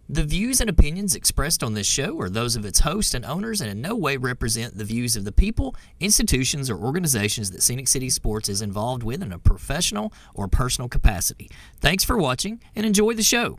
The views and opinions expressed on this show are those of its host and owners and in no way represent the views of the people, institutions, or organizations that Scenic City Sports is involved with in a professional or personal capacity. Thanks for watching and enjoy the show.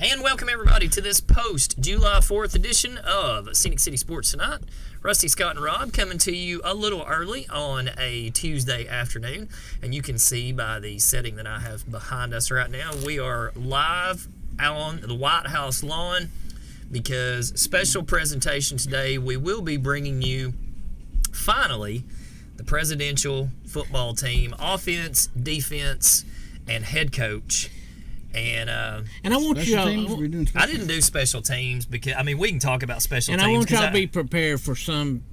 And welcome everybody to this post-July 4th edition of Scenic City Sports Tonight. Rusty, Scott, and Rob coming to you a little early on a Tuesday afternoon. And you can see by the setting that I have behind us right now, we are live on the White House lawn because special presentation today. We will be bringing you, finally, the presidential football team, offense, defense, and head coach. And I want y'all. I didn't do special teams because we can talk about special teams. And I want y'all to be prepared for some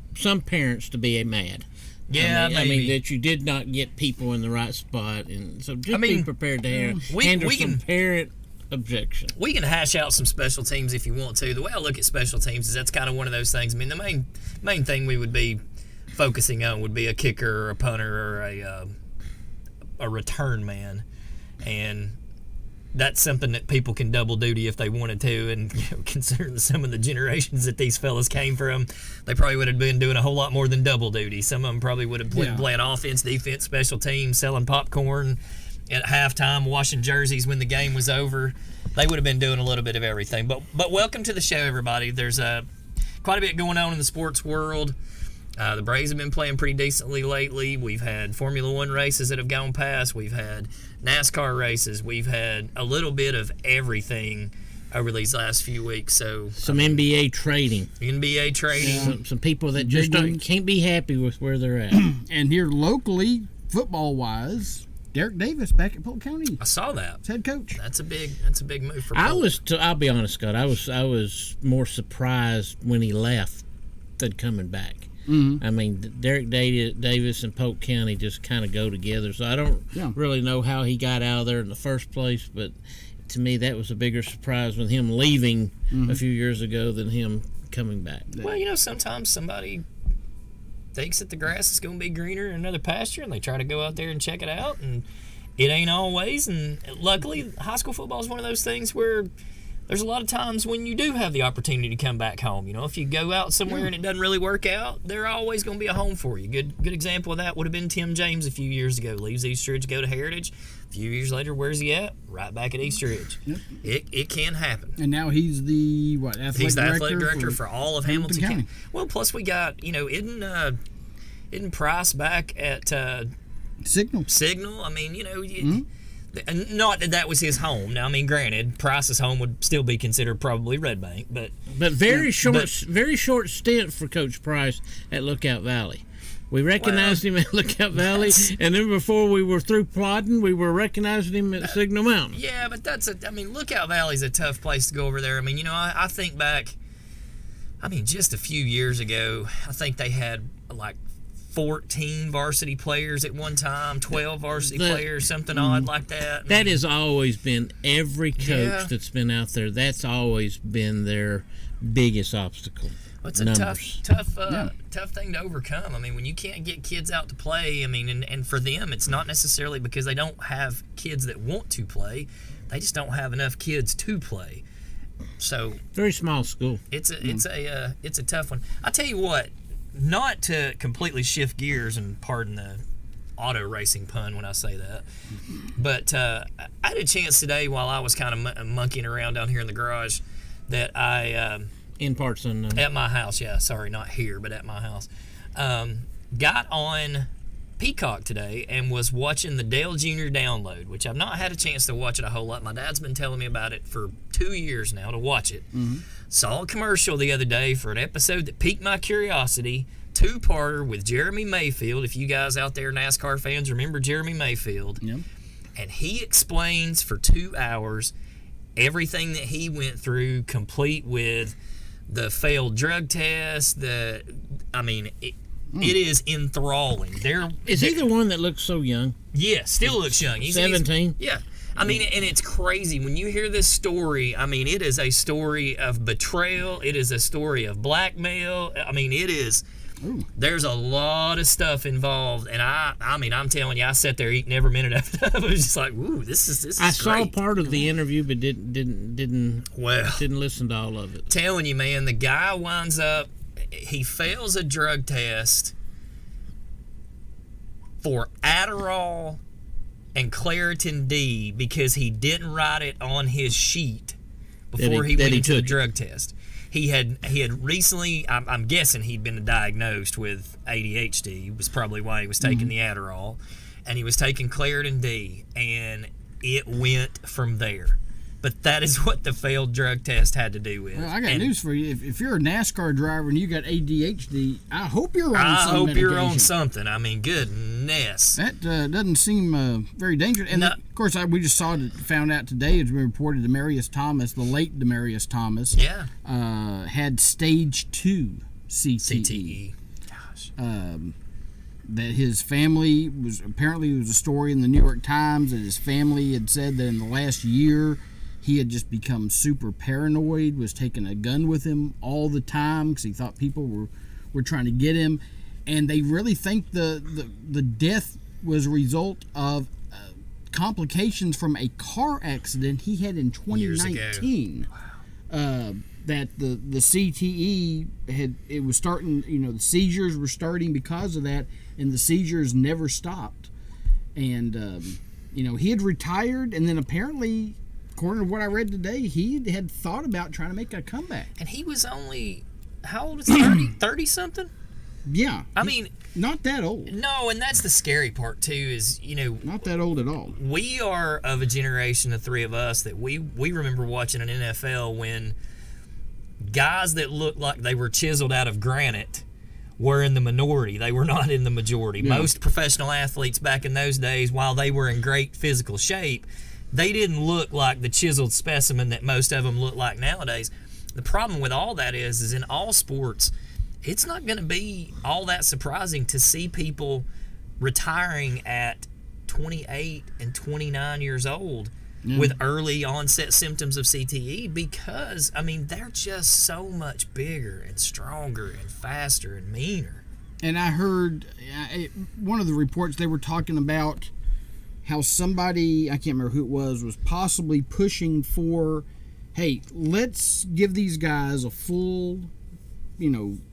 parents to be mad. Yeah, I mean that you did not get people in the right spot, and so just be prepared to handle some parent objection. We can hash out some special teams if you want to. The way I look at special teams is that's kind of one of those things. The main thing we would be focusing on would be a kicker or a punter or a return man, and that's something that people can double duty if they wanted to. And considering some of the generations that these fellas came from, they probably would have been doing a whole lot more than double duty. Some of them probably would have been playing offense, defense, special teams, selling popcorn at halftime, washing jerseys when the game was over. They would have been doing a little bit of everything. But welcome to the show, everybody. There's quite a bit going on in the sports world. The Braves have been playing pretty decently lately. We've had Formula One races that have gone past. We've had NASCAR races. We've had a little bit of everything over these last few weeks. So some NBA trading. NBA trading. Some people that just can't be happy with where they're at. And here locally, football-wise, Derek Davis back at Polk County. I saw that. As head coach. That's a big move for Polk. I'll be honest, Scott. I was more surprised when he left than coming back. Mm-hmm. I mean, Derek Davis and Polk County just kind of go together. So I don't really know how he got out of there in the first place, but to me that was a bigger surprise with him leaving a few years ago than him coming back. Well, sometimes somebody thinks that the grass is going to be greener in another pasture, and they try to go out there and check it out, and it ain't always. And luckily, high school football is one of those things where there's a lot of times when you do have the opportunity to come back home. If you go out somewhere and it doesn't really work out, there's always going to be a home for you. Good example of that would have been Tim James a few years ago. Leaves Eastridge, go to Heritage. A few years later, where's he at? Right back at Eastridge. Yep. It can happen. And now he's the athletic director for all of Hamilton County. Well, plus we got isn't Price back at Signal? Signal. Not that was his home. Now, granted, Price's home would still be considered probably Red Bank, but very short stint for Coach Price at Lookout Valley. We recognized him at Lookout Valley, and then before we were through Plodden, we were recognizing him at Signal Mountain. Yeah, but Lookout Valley's a tough place to go over there. I think back, just a few years ago, I think they had like 14 varsity players at one time, 12 varsity players, something odd like that. That has always been every coach that's been out there. That's always been their biggest obstacle. Well, it's a tough thing to overcome. When you can't get kids out to play, and for them, it's not necessarily because they don't have kids that want to play. They just don't have enough kids to play. So very small school. It's a tough one. I tell you what. Not to completely shift gears, and pardon the auto racing pun when I say that, but I had a chance today while I was kind of monkeying around down here in the garage that I in parts unknown at my house. Yeah, sorry, not here, but at my house. Got on Peacock today and was watching the Dale Jr. download, which I've not had a chance to watch it a whole lot. My dad's been telling me about it for 2 years now to watch it. Saw a commercial the other day for an episode that piqued my curiosity. 2-parter with Jeremy Mayfield. If you guys out there, NASCAR fans, remember Jeremy Mayfield. Yep. And he explains for 2 hours everything that he went through, complete with the failed drug test. It is enthralling. Is he the one that looks so young? Yeah, still looks young. He's 17? Yeah. And it's crazy. When you hear this story, it is a story of betrayal. It is a story of blackmail. It is. Ooh. There's a lot of stuff involved. And I'm telling you, I sat there eating every minute of it. I was just like, ooh, this is I great. saw part of the interview, but didn't listen to all of it. Telling you, man, the guy winds up, he fails a drug test for Adderall and Claritin D because he didn't write it on his sheet before he went into the drug test. He had recently, I'm guessing he'd been diagnosed with ADHD, was probably why he was taking the Adderall, and he was taking Claritin D, and it went from there. But that is what the failed drug test had to do with. Well, I got news for you. If you're a NASCAR driver and you got ADHD, I hope you're on you're on something. I mean, goodness. That doesn't seem very dangerous. And, of course, we just found out today, it's been reported Demaryius Thomas, the late Demaryius Thomas, had stage 2 CTE. Gosh. That his family apparently was a story in the New York Times that his family had said that in the last year he had just become super paranoid, was taking a gun with him all the time because he thought people were trying to get him, and they really think the death was a result of complications from a car accident he had in 2019. Wow. That the CTE it was starting, the seizures were starting because of that, and the seizures never stopped. And he had retired, and then apparently, according to what I read today, he had thought about trying to make a comeback. And he was only, how old is he? 30 something? Yeah. I mean, not that old. No, and that's the scary part too, is, not that old at all. We are of a generation, the three of us, that we remember watching an NFL when guys that looked like they were chiseled out of granite were in the minority. They were not in the majority. Yeah. Most professional athletes back in those days, while they were in great physical shape, they didn't look like the chiseled specimen that most of them look like nowadays. The problem with all that is in all sports, it's not going to be all that surprising to see people retiring at 28 and 29 years old with early onset symptoms of CTE, because, they're just so much bigger and stronger and faster and meaner. And I heard one of the reports, they were talking about how somebody, I can't remember who it was possibly pushing for, hey, let's give these guys a full,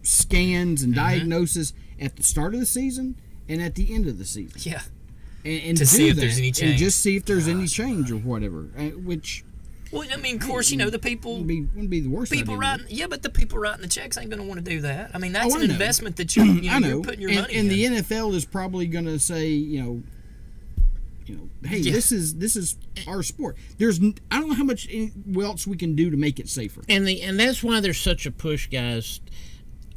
scans and diagnosis at the start of the season and at the end of the season. Yeah. And to see if there's any change. And just see if there's any change or whatever. Which... Well, of course, the people... Wouldn't be the worst people idea. But the people writing the checks ain't going to want to do that. That's an investment that you're putting your money in. And the NFL is probably going to say, hey, this is our sport. I don't know how much else we can do to make it safer. And that's why there's such a push, guys,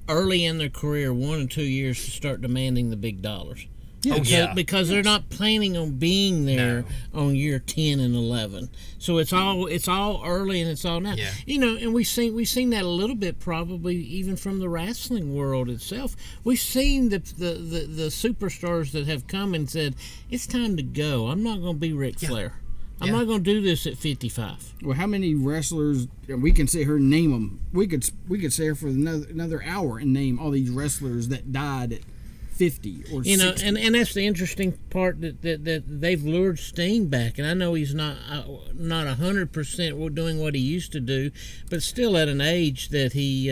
early in their career, 1 or 2 years, to start demanding the big dollars. Yeah. Because they're not planning on being there on year 10 and 11. So it's all early and it's all now. Yeah. And we've seen that a little bit, probably even from the wrestling world itself. We've seen the superstars that have come and said, it's time to go. I'm not going to be Ric Flair. I'm not going to do this at 55. Well, how many wrestlers, we can sit here and name them. We could sit here for another hour and name all these wrestlers that died at 50 or 60. And that's the interesting part, that they've lured Sting back, and I know he's not 100% doing what he used to do, but still at an age that he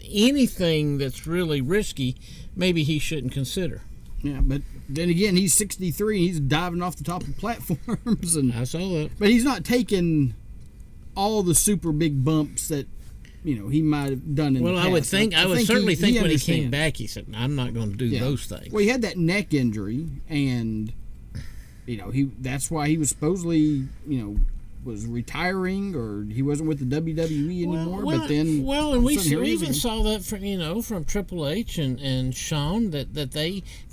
anything that's really risky, maybe he shouldn't consider. Yeah, but then again, he's 63 and he's diving off the top of platforms, and I saw that. But he's not taking all the super big bumps that he might have done in the past. I would certainly think when he came back, he said, I'm not going to do those things. Well, he had that neck injury, and, that's why he was supposedly, was retiring, or he wasn't with the WWE anymore. But then, and we even saw that from Triple H and Shawn, that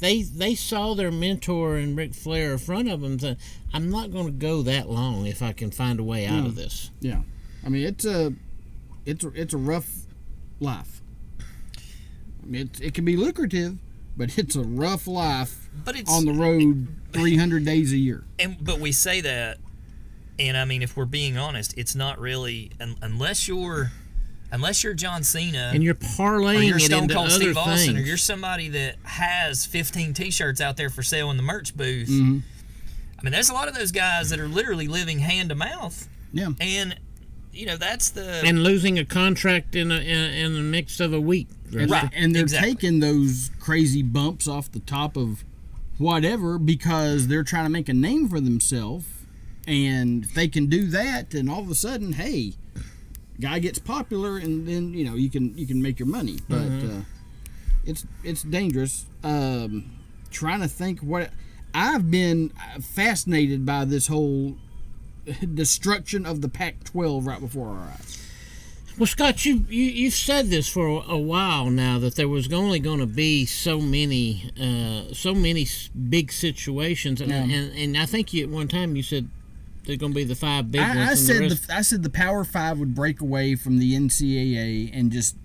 they saw their mentor and Ric Flair in front of them. That I'm not going to go that long if I can find a way out of this. Yeah, it's a rough life. It can be lucrative, but it's a rough life. But it's on the road 300 days a year. But we say that, and if we're being honest, it's not really, unless you're John Cena and you're parlaying or you're it Stone into Cold other Steve things. Austin, or you're somebody that has 15 T-shirts out there for sale in the merch booth. Mm-hmm. There's a lot of those guys that are literally living hand to mouth. Yeah, and that's the and losing a contract in the mix of a week. Right, and they're taking those crazy bumps off the top of whatever because they're trying to make a name for themselves, and if they can do that, then all of a sudden, hey, guy gets popular, and then you can make your money. But it's dangerous. Trying to think what I've been fascinated by this whole destruction of the Pac-12 right before our eyes. Well, Scott, you've said this for a while now that there was only going to be so many big situations, and I think at one time you said there's going to be the 5 big ones. I said the Power 5 would break away from the NCAA and just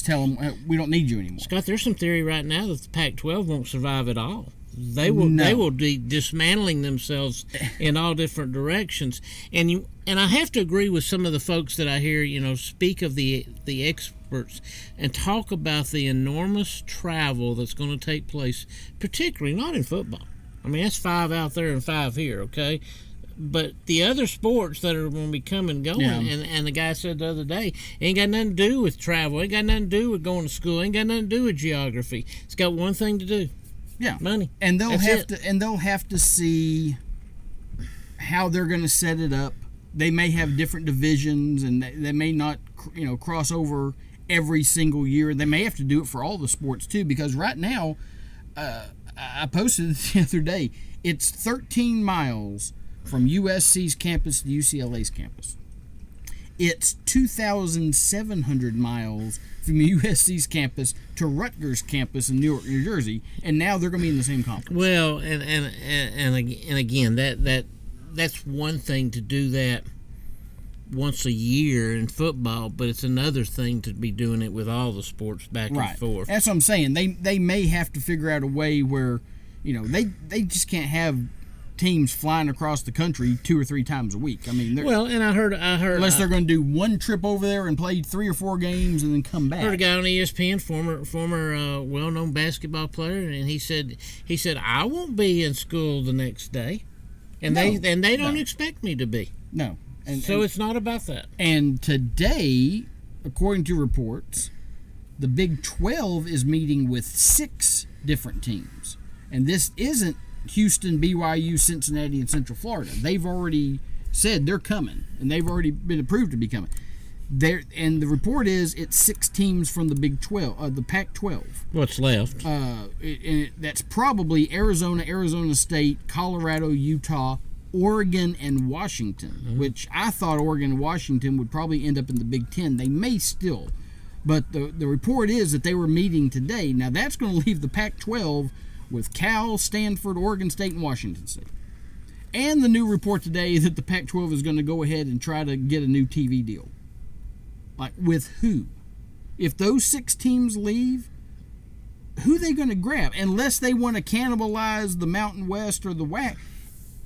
tell them we don't need you anymore. Scott, there's some theory right now that the Pac-12 won't survive at all. They will be dismantling themselves in all different directions, and I have to agree with some of the folks that I hear speak of the experts and talk about the enormous travel that's going to take place, particularly not in football. I mean, that's 5 out there and 5 here, okay? But the other sports that are going to be coming and going, and the guy said the other day, ain't got nothing to do with travel, ain't got nothing to do with going to school, ain't got nothing to do with geography. It's got one thing to do. Yeah, money, and they'll have to see how they're going to set it up. They may have different divisions, and they may not, cross over every single year. They may have to do it for all the sports too, because right now, I posted it the other day. It's 13 miles from USC's campus to UCLA's campus. It's 2,700 miles from USC's campus to Rutgers campus in Newark, New Jersey, and now they're going to be in the same conference. Well, and again, that's one thing to do that once a year in football, but it's another thing to be doing it with all the sports back and forth. That's what I'm saying. They may have to figure out a way where, they just can't have teams flying across the country 2 or 3 times a week. I mean, and I heard unless they're going to do one trip over there and play 3 or 4 games and then come back. I heard a guy on ESPN, former well-known basketball player, and he said I won't be in school the next day, and they don't expect me to be. No, so it's not about that. And today, according to reports, the Big 12 is meeting with 6 different teams, and this isn't Houston, BYU, Cincinnati, and Central Florida. They've already said they're coming, and they've already been approved to be coming. And the report is it's 6 teams from the Big 12, the Pac-12. What's left? That's probably Arizona, Arizona State, Colorado, Utah, Oregon, and Washington, which I thought Oregon and Washington would probably end up in the Big 10. They may still, but the report is that they were meeting today. Now, that's going to leave the Pac-12 with Cal, Stanford, Oregon State, and Washington State. And the new report today that the Pac-12 is going to go ahead and try to get a new TV deal. Like, with who? If those 6 teams leave, who are they going to grab? Unless they want to cannibalize the Mountain West or the WAC.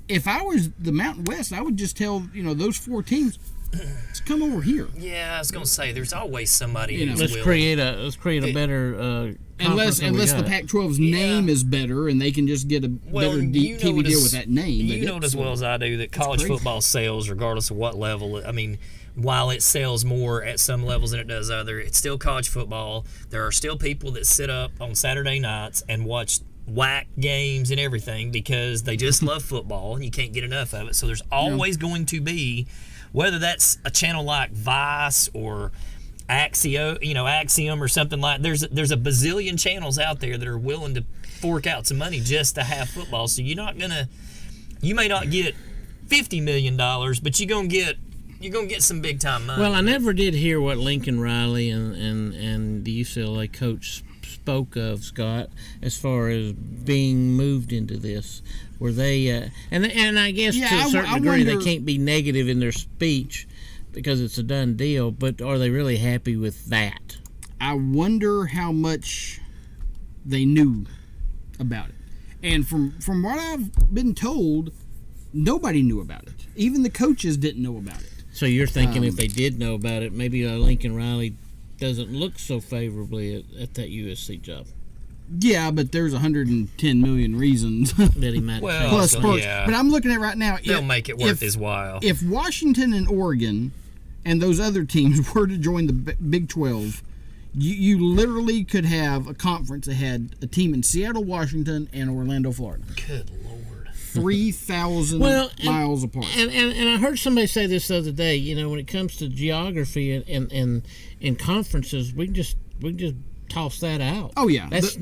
If I was the Mountain West, I would just tell, those 4 teams, let's come over here. Yeah, I was going to say, there's always somebody who's let's create a better unless the Pac-12's name is better and they can just get a better TV deal with that name. You know it as well as I do that college football sells regardless of what level. I mean, while it sells more at some levels than it does other, it's still college football. There are still people that sit up on Saturday nights and watch WAC games and everything because they just love football and you can't get enough of it. So there's always going to be, whether that's a channel like Vice or Axiom or something like, there's a bazillion channels out there that are willing to fork out some money just to have football. So you may not get $50 million, but you're gonna get some big time money. Well, I never did hear what Lincoln Riley and the UCLA coach spoke of, Scott, as far as being moved into this. Were they and I guess to a certain degree they can't be negative in their speech because it's a done deal, but are they really happy with that? I wonder how much they knew about it. And from what I've been told, nobody knew about it. Even the coaches didn't know about it. So you're thinking if they did know about it, maybe Lincoln Riley doesn't look so favorably at that USC job. Yeah, but there's 110 million reasons that he might plus perks. Yeah. But I'm looking at right now. They'll make it worth his while. If Washington and Oregon and those other teams were to join the Big 12, you literally could have a conference that had a team in Seattle, Washington, and Orlando, Florida. Good Lord. 3,000 miles apart. And I heard somebody say this the other day, when it comes to geography and conferences, we just toss that out. Oh yeah, that's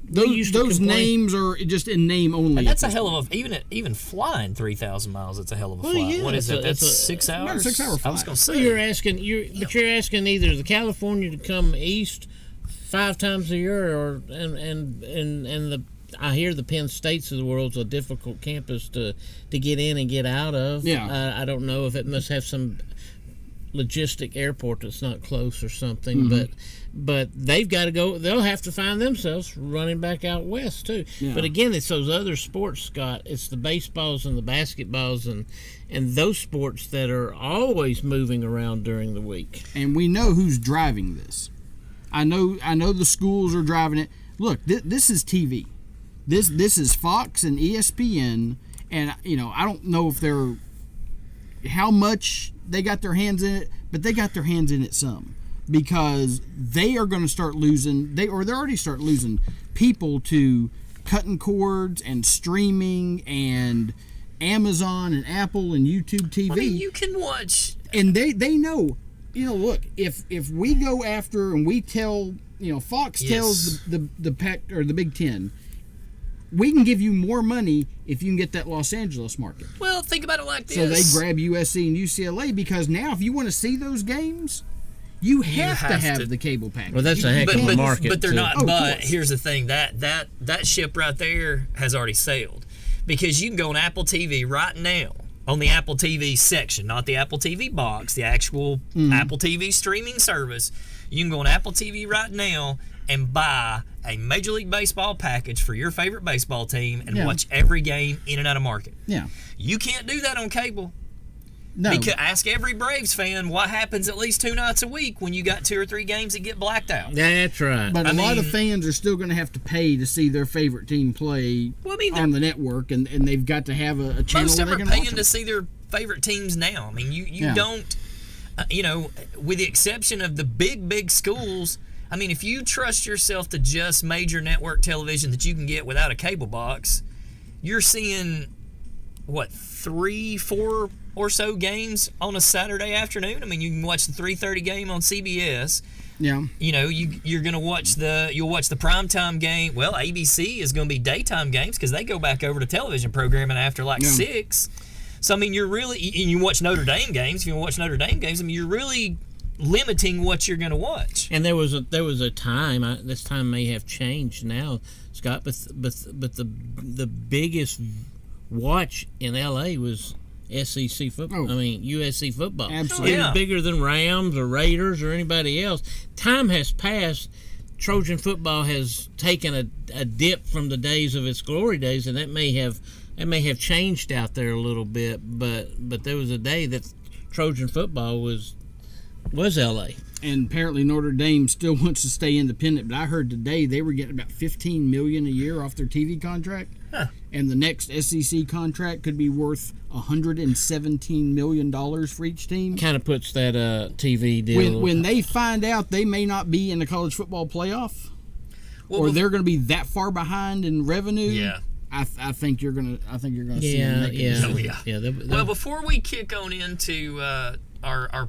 those names are just in name only. And that's a hell of a even flying 3,000 miles. It's a hell of a flight. Yeah, what is it? That's 6 hours. About a 6 hour flight. I was going to say. Well, you're asking either the California to come east 5 times a year, or and the. I hear the Penn States of the world's a difficult campus to get in and get out of. Yeah. I don't know if it must have some logistic airport that's not close or something, but they've got to go. They'll have to find themselves running back out west too. Yeah. But again, it's those other sports, Scott. It's the baseballs and the basketballs and those sports that are always moving around during the week. And we know who's driving this. I know the schools are driving it. Look, this is TV. This is Fox and ESPN, and I don't know if they're how much they got their hands in it, but they got their hands in it some, because they are going to start losing. They're already start losing people to cutting cords and streaming and Amazon and Apple and YouTube TV. I mean, you can watch, and they know. Look, if we go after and we tell, Fox tells the Pac or the Big Ten, we can give you more money if you can get that Los Angeles market. Well, think about it like this. So they grab USC and UCLA, because now if you want to see those games, you have to have the cable package. Well, that's a heck of a market. But they're too. not. But here's the thing: that ship right there has already sailed, because you can go on Apple TV right now, on the Apple TV section, not the Apple TV box, the actual Apple TV streaming service. You can go on Apple TV right now and buy a Major League Baseball package for your favorite baseball team and watch every game in and out of market. Yeah. You can't do that on cable. No. Because ask every Braves fan what happens at least 2 nights a week when you got 2 or 3 games that get blacked out. That's right. But a lot of fans are still going to have to pay to see their favorite team play on the network, and they've got to have a channel most where of they them can are watch paying to see their favorite teams now. I mean, you don't, with the exception of the big schools. I mean, if you trust yourself to just major network television that you can get without a cable box, you're seeing, 3, 4 or so games on a Saturday afternoon. I mean, you can watch the 3:30 game on CBS. Yeah. You're going to watch you'll watch the primetime game. Well, ABC is going to be daytime games because they go back over to television programming after 6. So, I mean, you're really, and you watch Notre Dame games. If you watch Notre Dame games, I mean, you're really limiting what you're going to watch. And there was a time. This time may have changed now, Scott. But the biggest watch in LA was SEC football. I mean USC football. Absolutely, it was bigger than Rams or Raiders or anybody else. Time has passed. Trojan football has taken a dip from the days of its glory days, and that may have changed out there a little bit. But there was a day that Trojan football was LA. And apparently Notre Dame still wants to stay independent. But I heard today they were getting about $15 million a year off their TV contract, and the next SEC contract could be worth $117 million for each team. Kind of puts that TV deal. When they find out they may not be in the college football playoff, or they're going to be that far behind in revenue. Yeah. I think you're gonna see them make it. Well, before we kick on into our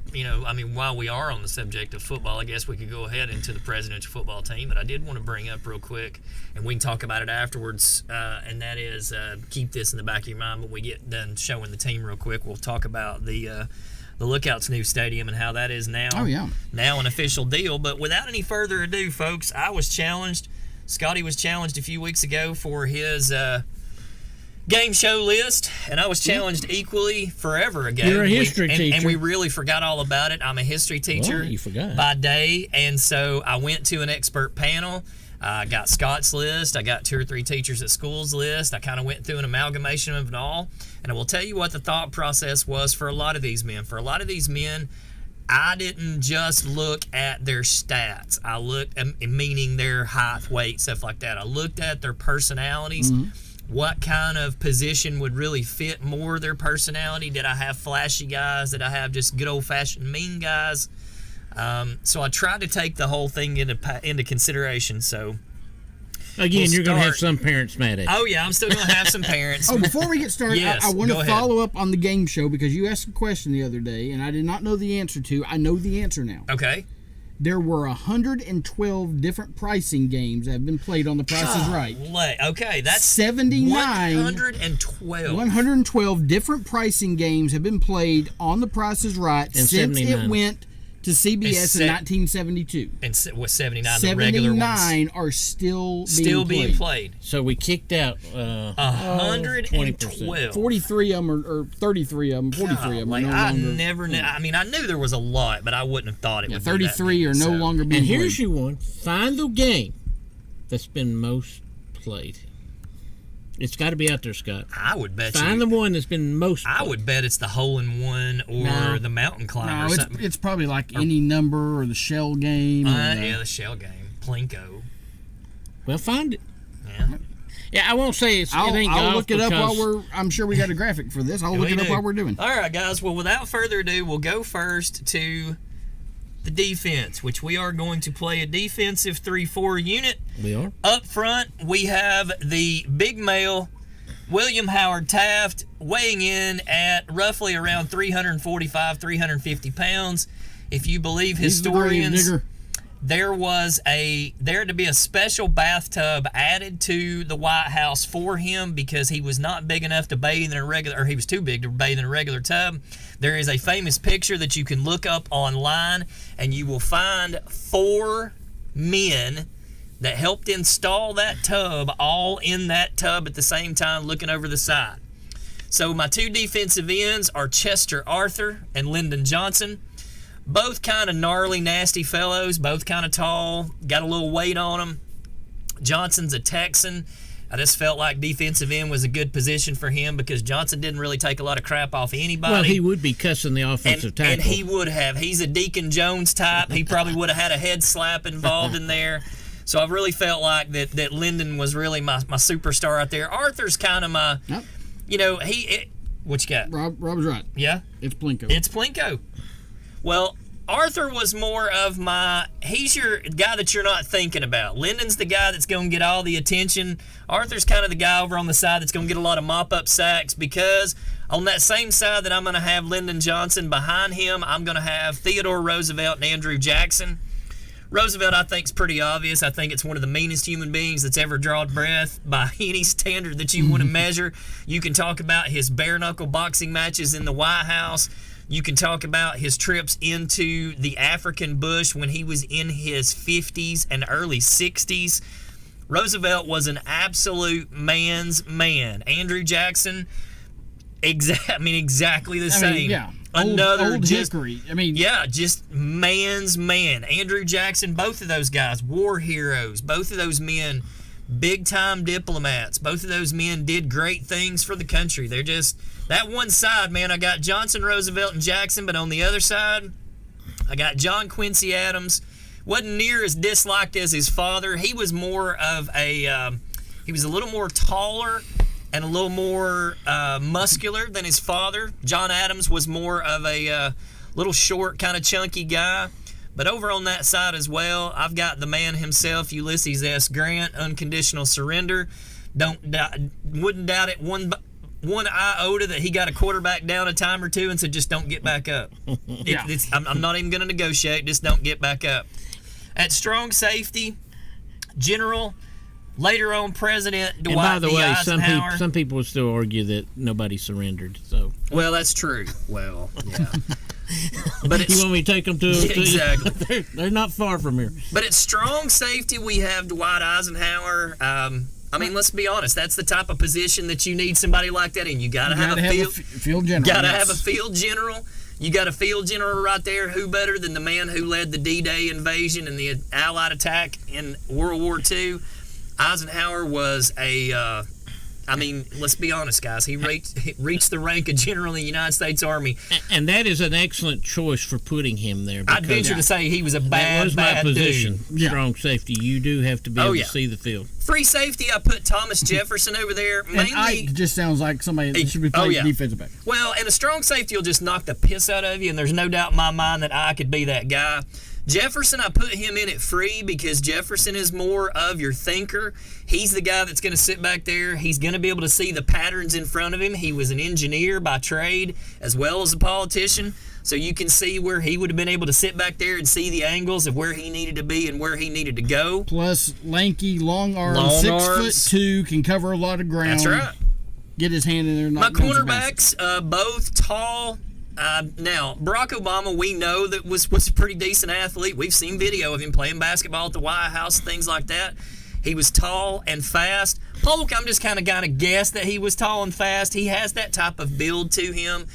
while we are on the subject of football, I guess we could go ahead into the presidential football team. But I did want to bring up real quick, and we can talk about it afterwards. And that is, keep this in the back of your mind when we get done showing the team real quick. We'll talk about the Lookout's new stadium and how that is now an official deal. But without any further ado, folks, I was challenged. Scotty was challenged a few weeks ago for his game show list, and I was challenged equally forever ago. You're a history teacher. And we really forgot all about it. I'm a history teacher by day, and so I went to an expert panel. I got Scott's list. I got 2 or 3 teachers at school's list. I kind of went through an amalgamation of it all, and I will tell you what the thought process was for a lot of these men. For a lot of these men, I didn't just look at their stats. I looked, meaning their height, weight, stuff like that. I looked at their personalities. What kind of position would really fit more their personality? Did I have flashy guys? Did I have just good old-fashioned mean guys? So I tried to take the whole thing into consideration. So again, you're going to have some parents mad at you. Oh, yeah, I'm still going to have some parents. Before we get started, I want to follow up on the game show, because you asked a question the other day, and I did not know the answer to. I know the answer now. Okay. there were 112 different pricing games that have been played on The Price is Right. Okay, that's 79. 112. 112 different pricing games have been played on The Price is Right since 79. it went to CBS in 1972. And was 79 the regular ones? 79 are still being played. So we kicked out 112. 43 of them or 33 of them, 43 of them are no I longer. never knew. I mean, I knew there was a lot, but I wouldn't have thought it would 33 be are that no many, longer being And played. here's your one. Find the game that's been most played. It's got to be out there, Scott. I would bet Find the one that's been most played. I would bet it's the hole-in-one or No. the mountain climber No, or something. it's probably like any number or the shell game. Or Yeah, the shell game. Plinko. Well, find it. Yeah. Yeah, I won't say it ain't I'll golf look it up because- while I'm sure we got a graphic for this. I'll Yeah, look we it up do. while we're doing. All right, guys. Well, without further ado, we'll go first to the defense, which we are going to play a defensive 3-4 unit. We are. Up front, we have the big male, William Howard Taft, weighing in at roughly around 345, 350 pounds. If you believe He's the grave historians, digger. there to be a special bathtub added to the White House for him because he was not big enough to bathe in a regular, or he was too big to bathe in a regular tub. There is a famous picture that you can look up online, and you will find 4 men that helped install that tub, all in that tub at the same time looking over the side. So my 2 defensive ends are Chester Arthur and Lyndon Johnson. Both kind of gnarly, nasty fellows, both kind of tall, got a little weight on them. Johnson's a Texan. I just felt like defensive end was a good position for him because Johnson didn't really take a lot of crap off anybody. Well, he would be cussing the offensive tackle. And he would have. He's a Deacon Jones type. He probably would have had a head slap involved in there. So I really felt like that Lyndon was really my superstar out there. Arthur's kind of my, Yep. what you got? Rob was right. Yeah? It's Plinko. It's Plinko. Well, Arthur was more of he's your guy that you're not thinking about. Lyndon's the guy that's going to get all the attention. Arthur's kind of the guy over on the side that's going to get a lot of mop-up sacks because on that same side that I'm going to have Lyndon Johnson, behind him I'm going to have Theodore Roosevelt and Andrew Jackson. Roosevelt, I think, is pretty obvious. I think it's one of the meanest human beings that's ever drawn breath by any standard that you want to measure. You can talk about his bare-knuckle boxing matches in the White House. You can talk about his trips into the African bush when he was in his 50s and early 60s. Roosevelt was an absolute man's man. Andrew Jackson, exactly the same. Yeah. Another old hickory. just man's man. Andrew Jackson, both of those guys, war heroes. Both of those men, big-time diplomats. Both of those men did great things for the country. They're just, that one side, man, I got Johnson, Roosevelt, and Jackson, but on the other side, I got John Quincy Adams. Wasn't near as disliked as his father. He was more of he was a little more taller and a little more muscular than his father. John Adams was more of a little short, kind of chunky guy. But over on that side as well, I've got the man himself, Ulysses S. Grant, unconditional surrender. Wouldn't doubt it one iota that he got a quarterback down a time or two and said, just don't get back up. I'm not even going to negotiate. Just don't get back up. At strong safety, General, later on President Dwight And by the way, Eisenhower. some people would still argue that nobody surrendered. So, Well, that's true. Well, yeah. But you want me to take them to exactly. They're not far from here. But at strong safety, we have Dwight Eisenhower. Let's be honest. That's the type of position that you need somebody like that in. You got to have a field general. Got to have a field general. You got a field general right there. Who better than the man who led the D-Day invasion and the Allied attack in World War II? Eisenhower was let's be honest, guys. He reached the rank of general in the United States Army. And that is an excellent choice for putting him there. I'd venture to say he was a that was bad my position. dude. Strong safety. You do have to be able to see the field. Free safety, I put Thomas Jefferson over there. And Ike just sounds like somebody that should be playing defensive back. Well, and a strong safety will just knock the piss out of you, and there's no doubt in my mind that I could be that guy. Jefferson, I put him in at free because Jefferson is more of your thinker. He's the guy that's going to sit back there. He's going to be able to see the patterns in front of him. He was an engineer by trade as well as a politician. so you can see where he would have been able to sit back there and see the angles of where he needed to be and where he needed to go. Plus, lanky, long arms, 6'2", can cover a lot of ground. That's right. Get his hand in there. My cornerbacks, both tall. Now, Barack Obama, we know that was a pretty decent athlete. We've seen video of him playing basketball at the White House, things like that. He was tall and fast. Polk, I'm just kind of guess that he was tall and fast. He has that type of build to him.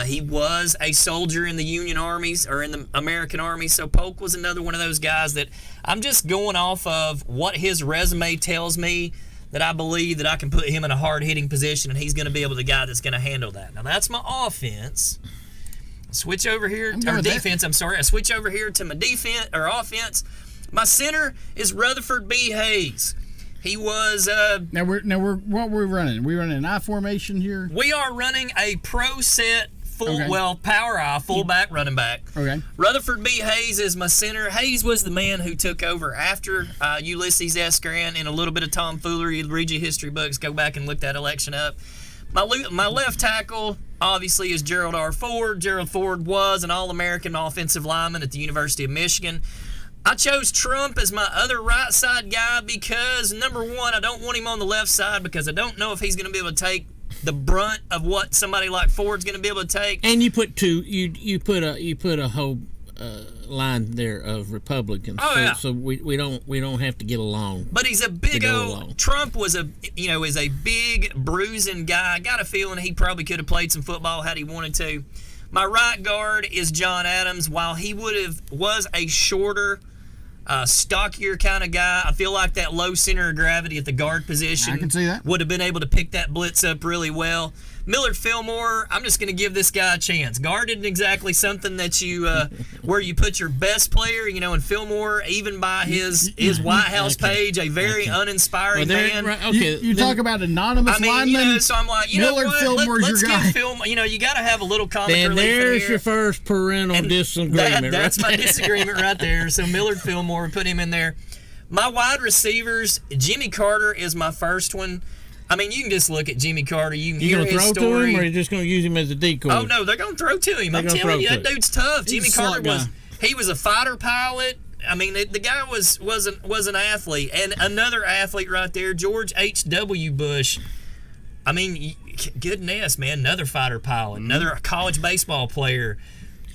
He was a soldier in the Union armies or in the American army, so Polk was another one of those guys that I'm just going off of what his resume tells me, that I believe that I can put him in a hard-hitting position and he's going to be able to be the guy that's going to handle that. Now, that's my offense. Switch over here, or defense, I'm sorry. I switch over here to my defense, or offense. My center is Rutherford B. Hayes. He was... Now we're what we're running? Are we running an I formation here? We are running a pro set power I, fullback, running back. Okay. Rutherford B. Hayes is my center. Hayes was the man who took over after Ulysses S. Grant, and a little bit of tomfoolery. Read your history books. Go back and look that election up. My left tackle, obviously, is Gerald R. Ford. Gerald Ford was an All-American offensive lineman at the University of Michigan. I chose Trump as my other right side guy because, number one, I don't want him on the left side because I don't know if he's going to be able to take the brunt of what somebody like Ford's going to be able to take. And you put you put a whole line there of Republicans. Oh, yeah. So we don't have to get along. But he's a big old. Trump was is a big bruising guy. I got a feeling he probably could have played some football had he wanted to. My right guard is John Adams. While he was a shorter, stockier kind of guy, I feel like that low center of gravity at the guard position I can see that. would have been able to pick that blitz up really well. Millard Fillmore, I'm just going to give this guy a chance. Guard isn't exactly something that you where you put your best player, and Fillmore, even by his White House page, a very uninspiring man. Right, okay. You talk about anonymous linemen. So I'm like, Millard Fillmore's let's your guy. Fillmore, you got to have a little comic relief in there's here. your first parental disagreement. That's my disagreement right there. So Millard Fillmore, put him in there. My wide receivers, Jimmy Carter is my first one. I mean, you can just look at Jimmy Carter. You can hear his story. You going to throw to him, or are you just going to use him as a decoy? Oh, no, they're going to throw to him. I'm telling you, that dude's tough. Jimmy Carter was a fighter pilot. I mean, the guy was an athlete. And another athlete right there, George H.W. Bush. I mean, goodness, man, another fighter pilot, another college baseball player.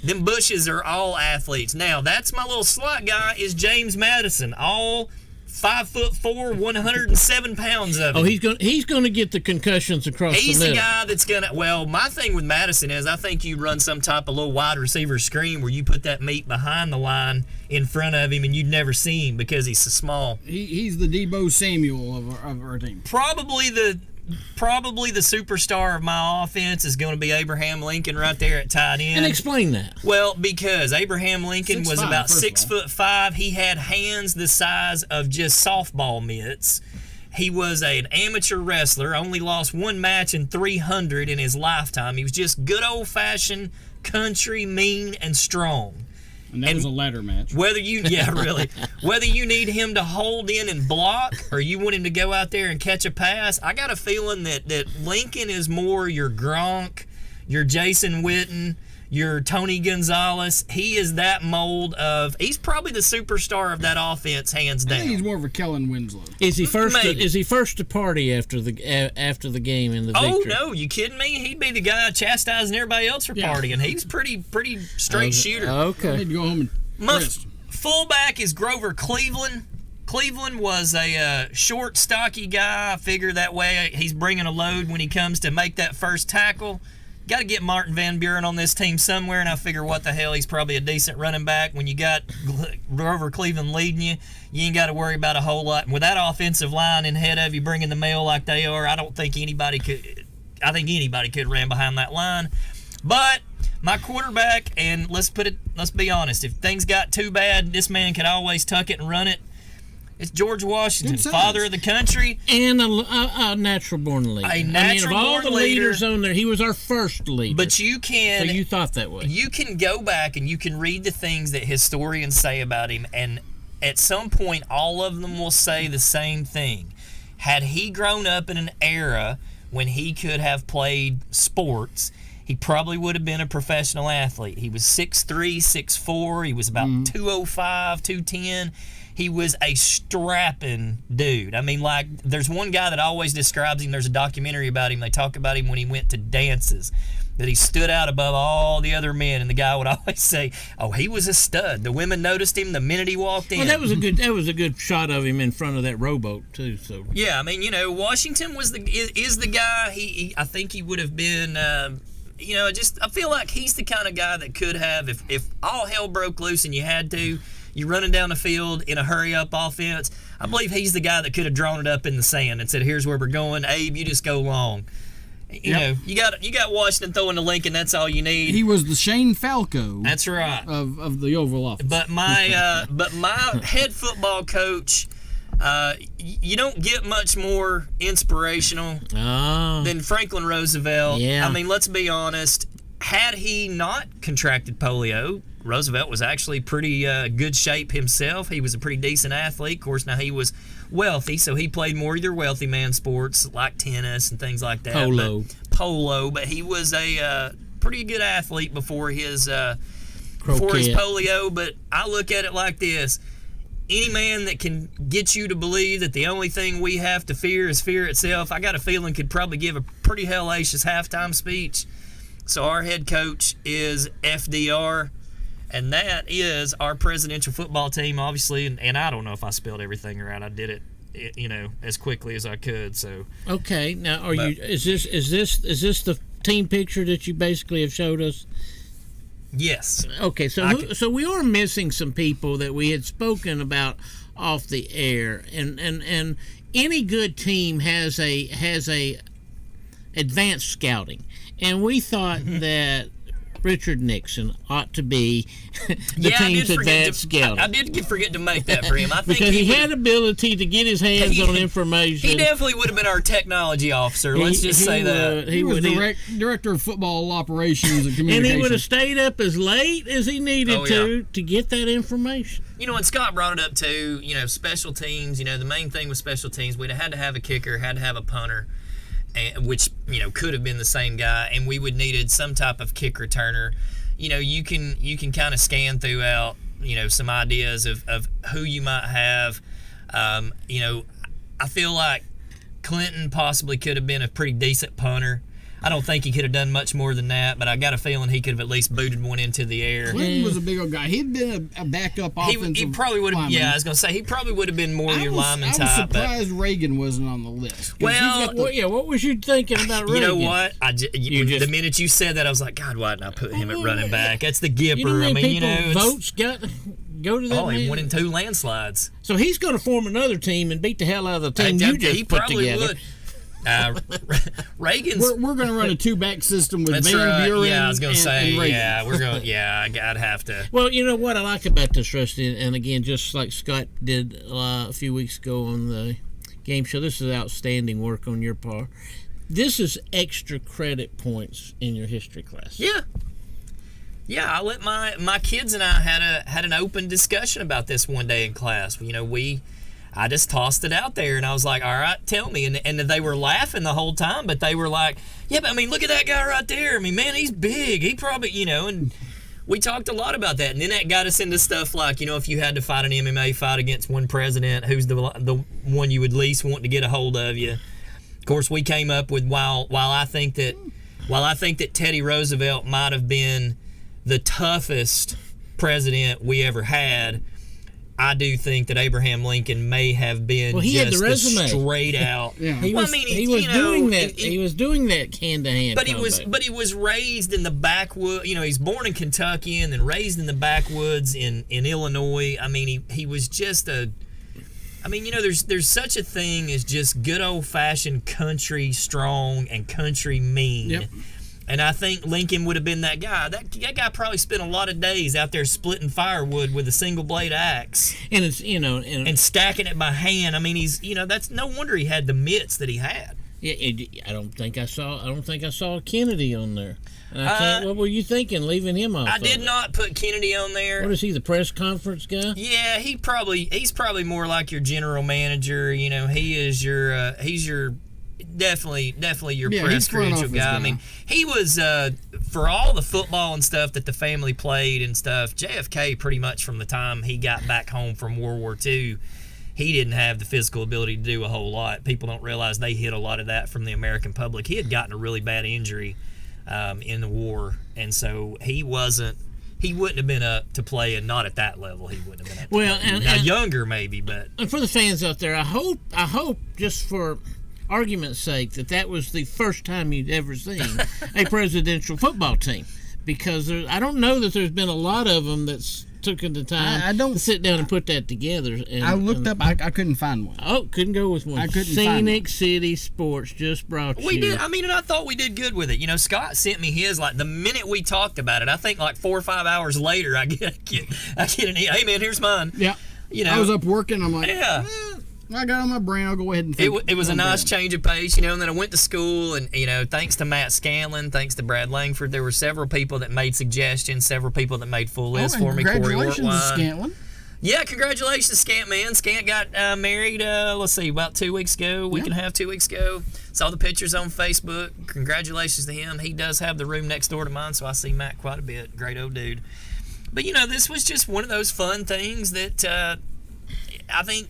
Them Bushes are all athletes. Now, that's my little slot guy is James Madison, all 5'4", 107 pounds of him. Oh, he's gonna get the concussions across the middle. He's the guy that's gonna. Well, my thing with Madison is I think you run some type of little wide receiver screen where you put that meat behind the line in front of him, and you'd never see him because he's so small. He's the Debo Samuel of our team. Probably the superstar of my offense is going to be Abraham Lincoln right there at tight end. And explain that. Well, because Abraham Lincoln was about 6'5". He had hands the size of just softball mitts. He was an amateur wrestler, only lost one match in 300 in his lifetime. He was just good old-fashioned country, mean, and strong. And that was a ladder match. Whether you need him to hold in and block or you want him to go out there and catch a pass, I got a feeling that Lincoln is more your Gronk, your Jason Witten, your Tony Gonzalez. He is that mold of. He's probably the superstar of that offense, hands down. I think he's more of a Kellen Winslow. Is he first to party after the game in the victory? Oh no, you kidding me? He'd be the guy chastising everybody else for partying. He's pretty straight shooter. Okay. I need to go home and rest. Fullback is Grover Cleveland. Cleveland was a short, stocky guy. I figure that way he's bringing a load when he comes to make that first tackle. Got to get Martin Van Buren on this team somewhere, and I figure what the hell, he's probably a decent running back. When you got Grover Cleveland leading you, you ain't got to worry about a whole lot. And with that offensive line in head of you bringing the mail like they are, I think anybody could run behind that line. But my quarterback, and let's be honest, if things got too bad, this man could always tuck it and run it. It's George Washington, father of the country. And a natural-born leader. Of all the leaders on there, he was our first leader. But you can... So you thought that way. You can go back and you can read the things that historians say about him, and at some point, all of them will say the same thing. Had he grown up in an era when he could have played sports, he probably would have been a professional athlete. He was 6'3", 6'4". He was about 205, 210. He was a strapping dude. I mean, like, there's one guy that always describes him. There's a documentary about him. They talk about him when he went to dances, that he stood out above all the other men, and the guy would always say, "Oh, he was a stud." The women noticed him the minute he walked in. Well, that was a good shot of him in front of that rowboat too. So yeah, I mean, Washington is the guy. I think he would have been. I feel like he's the kind of guy that could have, if all hell broke loose and you had to, you're running down the field in a hurry-up offense, I believe he's the guy that could have drawn it up in the sand and said, "Here's where we're going. Abe, you just go long." You got Washington throwing the Lincoln. That's all you need. He was the Shane Falco. That's right. Of the Oval Office. But my head football coach, you don't get much more inspirational than Franklin Roosevelt. Yeah. I mean, let's be honest. Had he not contracted polio, Roosevelt was actually pretty good shape himself. He was a pretty decent athlete. Of course, now he was wealthy, so he played more of your wealthy man sports like tennis and things like that. Polo. But he was a pretty good athlete before his polio. But I look at it like this. Any man that can get you to believe that the only thing we have to fear is fear itself, I got a feeling could probably give a pretty hellacious halftime speech. So our head coach is FDR, and that is our presidential football team, obviously. And I don't know if I spelled everything right. I did it, as quickly as I could. So okay, now is this the team picture that you basically have showed us? Yes. Okay, so we are missing some people that we had spoken about off the air, and any good team has a advanced scouting. And we thought that Richard Nixon ought to be the team's advanced scouting. I did forget to make that for him. I think because he had ability to get his hands on information. He definitely would have been our technology officer. Let's just say that. He was director of football operations and communications. And he would have stayed up as late as he needed to get that information. And Scott brought it up too, special teams. The main thing with special teams, we'd have had to have a kicker, had to have a punter, which could have been the same guy, and we would needed some type of kick returner. You can kind of scan throughout some ideas of who you might have. I feel like Clinton possibly could have been a pretty decent punter. I don't think he could have done much more than that, but I got a feeling he could have at least booted one into the air. Clinton was a big old guy. He'd been a backup offensive He probably would have. lineman. Yeah, I was gonna say he probably would have been more your lineman type. I was surprised Reagan wasn't on the list. What was you thinking about Reagan? You know what? The minute you said that, I was like, God, why didn't I put him at running back? That's the Gipper. Votes got go to that. Oh, he man. won in 2 landslides. So he's going to form another team and beat the hell out of the team you just he put probably together. Would. Reagan's. We're going to run a 2-back system with That's Van right. Buren. Yeah, I was going to say. and Reagan. Yeah, we're going. Yeah, I'd have to. Well, you know what I like about this, Rusty, and again, just like Scott did a few weeks ago on the game show, this is outstanding work on your part. This is extra credit points in your history class. Yeah, I let my kids and I had an open discussion about this one day in class. I just tossed it out there, and I was like, all right, tell me. And they were laughing the whole time, but they were like, yeah, but look at that guy right there. Man, he's big. He probably, and we talked a lot about that. And then that got us into stuff like, if you had to fight an MMA fight against one president, who's the one you would least want to get a hold of you? Of course, we came up with, while I think that Teddy Roosevelt might have been the toughest president we ever had, I do think that Abraham Lincoln may have been had the the straight out. Yeah. He was doing that. He was doing that hand to hand. But he was raised in the backwoods. He's born in Kentucky and then raised in the backwoods in Illinois. He was just a. There's such a thing as just good old fashioned country strong and country mean. Yep. And I think Lincoln would have been that guy. That guy probably spent a lot of days out there splitting firewood with a single blade axe. And it's and stacking it by hand. He's that's no wonder he had the mitts that he had. Yeah, I don't think I saw Kennedy on there. And what were you thinking, leaving him off? I did not put Kennedy on there. What is he, the press conference guy? Yeah, he's probably more like your general manager. He's your definitely your Yeah, press he's front credential office guy. I guy. mean, he was for all the football and stuff that the family played and stuff. JFK, pretty much from the time he got back home from World War II, he didn't have the physical ability to do a whole lot. People don't realize they hid a lot of that from the American public. He had gotten a really bad injury in the war, and so he wouldn't have been up to play, and not at that level. He wouldn't have been up to Well, play. Now, younger maybe, but And for the fans out there, I hope just for argument's sake that was the first time you'd ever seen a presidential football team, because I don't know that there's been a lot of them that's taken the time to sit down and put that together. And, I looked up. I couldn't find one. Oh, couldn't go with one. I couldn't find Scenic one. City Sports just brought we you. did. I mean, and I thought we did good with it. You know, Scott sent me his like the minute we talked about it. I think like 4 or 5 hours later, I get an email. Hey man, here's mine. Yeah. You know, I was up working. I'm like, yeah. I got it on my brain. I'll go ahead and. It was a nice change of pace, you know. And then I went to school, and you know, thanks to Matt Scanlon, thanks to Brad Langford, there were several people that made suggestions, several people that made full lists for me. Corey Congratulations, Ortwine. Scantlin. Yeah, congratulations, Scant man. Scant got married. Let's see, about 2 weeks ago, week and a half, 2 weeks ago. Saw the pictures on Facebook. Congratulations to him. He does have the room next door to mine, so I see Matt quite a bit. Great old dude. But you know, this was just one of those fun things that I think.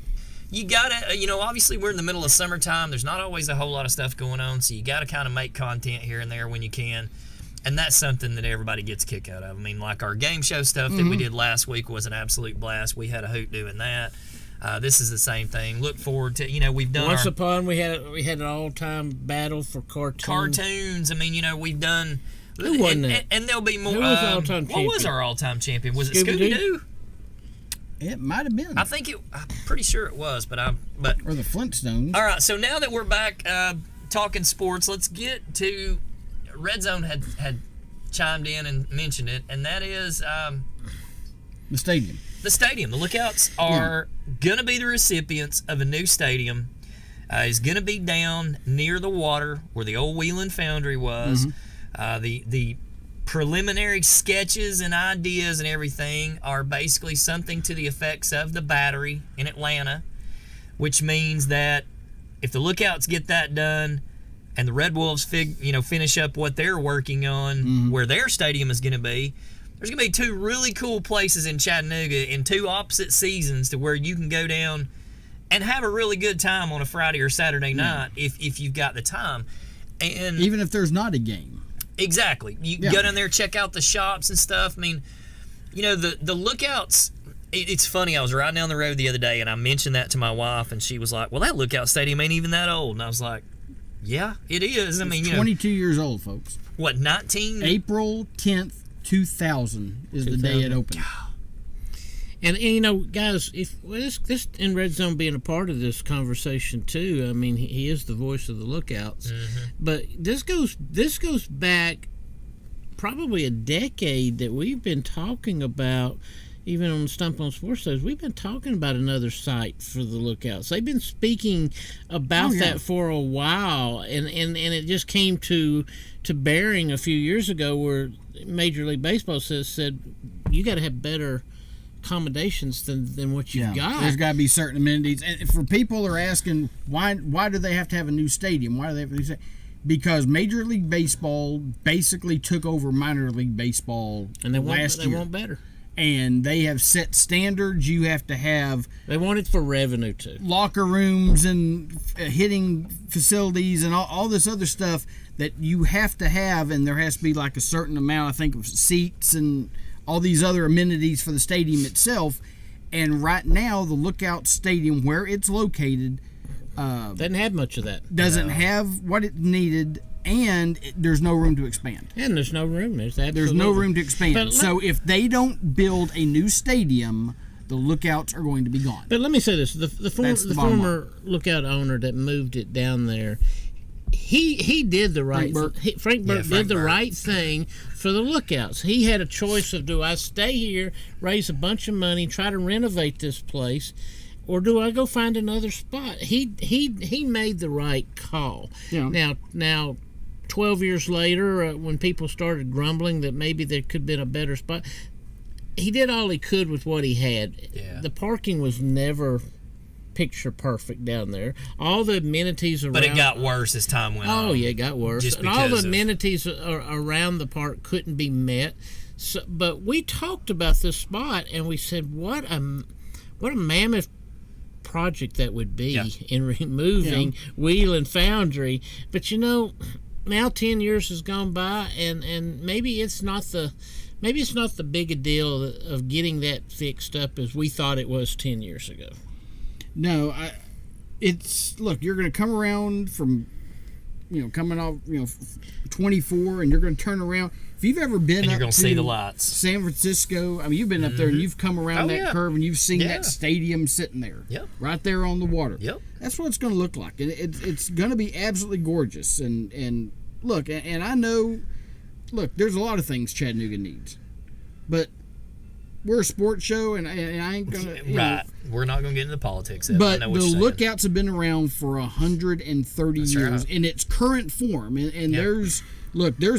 You gotta, you know, obviously we're in the middle of summertime. There's not always a whole lot of stuff going on, so you gotta kind of make content here and there when you can. And that's something that everybody gets a kick out of. I mean, like our game show stuff that we did last week was an absolute blast. We had a hoot doing that. This is the same thing. Look forward to, you know, we've done Once upon we had an all-time battle for cartoons. I mean, you know, we've done. Who won that? And there'll be more. Who was the all-time What was champion? our all-time champion? Was it Scooby-Doo? Scooby-Doo? It might have been. I'm pretty sure it was, but Or the Flintstones. all right. So now that we're back talking sports, let's get to Red Zone had chimed in and mentioned it, and that is The stadium. the stadium. The Lookouts are going to be the recipients of a new stadium. It's going to be down near the water where the old Wheeling Foundry was. The preliminary sketches and ideas and everything are basically something to the effects of the Battery in Atlanta, which means that if the Lookouts get that done and the Red Wolves finish up what they're working on, where their stadium is going to be, there's going to be two really cool places in Chattanooga in two opposite seasons to where you can go down and have a really good time on a Friday or Saturday night if you've got the time. And Even if there's not a game. exactly. You can go down there, check out the shops and stuff. I mean, you know, the Lookouts, it's funny. I was riding down the road the other day, and I mentioned that to my wife, and she was like, well, that Lookout Stadium ain't even that old. And I was like, yeah, it is. I mean, It's you know, 22 years old, folks. what, 19? April 10th, 2000 is the day it opened. And you know, guys, if this in Red Zone being a part of this conversation too. I mean, he is the voice of the Lookouts, but this goes back probably a decade that we've been talking about. Even on Stump on Sports Shows, we've been talking about another site for the Lookouts. They've been speaking about that for a while, and it just came to bearing a few years ago where Major League Baseball said you got to have better accommodations than what you've got. There's got to be certain amenities. And for people who are asking why do they have to have a new stadium? Why do they have to do that? Because Major League Baseball basically took over minor league baseball And they last year. want better. And they have set standards. You have to have They want it for revenue too. locker rooms and hitting facilities and all this other stuff that you have to have, and there has to be like a certain amount, I think, of seats and all these other amenities for the stadium itself. And right now, the Lookout Stadium, where it's located, Doesn't have much of that. doesn't have what it needed, and there's no room to expand. And there's no room. There's No room to expand. But So if they don't build a new stadium, the Lookouts are going to be gone. But let me say this: the That's the bottom former Lookout owner that moved it down there, he did the right. Frank Burke did the right thing for the Lookouts. He had a choice of, do I stay here, raise a bunch of money, try to renovate this place, or do I go find another spot? He made the right call. Yeah. Now 12 years later, when people started grumbling that maybe there could have been a better spot, he did all he could with what he had. Yeah. The parking was never picture perfect down there. All the amenities around. But it got worse as time went on. Oh yeah, it got worse. Just and all the because of- amenities around the park couldn't be met. So, but we talked about this spot and we said, what a mammoth project that would be in removing Wheel and Foundry. But now 10 years has gone by, and maybe it's not the big a deal of getting that fixed up as we thought it was 10 years ago. No, look, you're going to come around from, coming off, 24, and you're going to turn around. If you've ever been and up you're going to see the lights. San Francisco, I mean, you've been up there and you've come around that curve and you've seen Yeah. that stadium sitting there. Yep. Right there on the water. Yep. That's what it's going to look like. And it's going to be absolutely gorgeous. And look, and I know, there's a lot of things Chattanooga needs. But we're a sports show, and I ain't going to... Right. We're not going to get into politics of it. But I know what the you're saying. Lookouts have been around for 130 That's years right. in its current form. And there's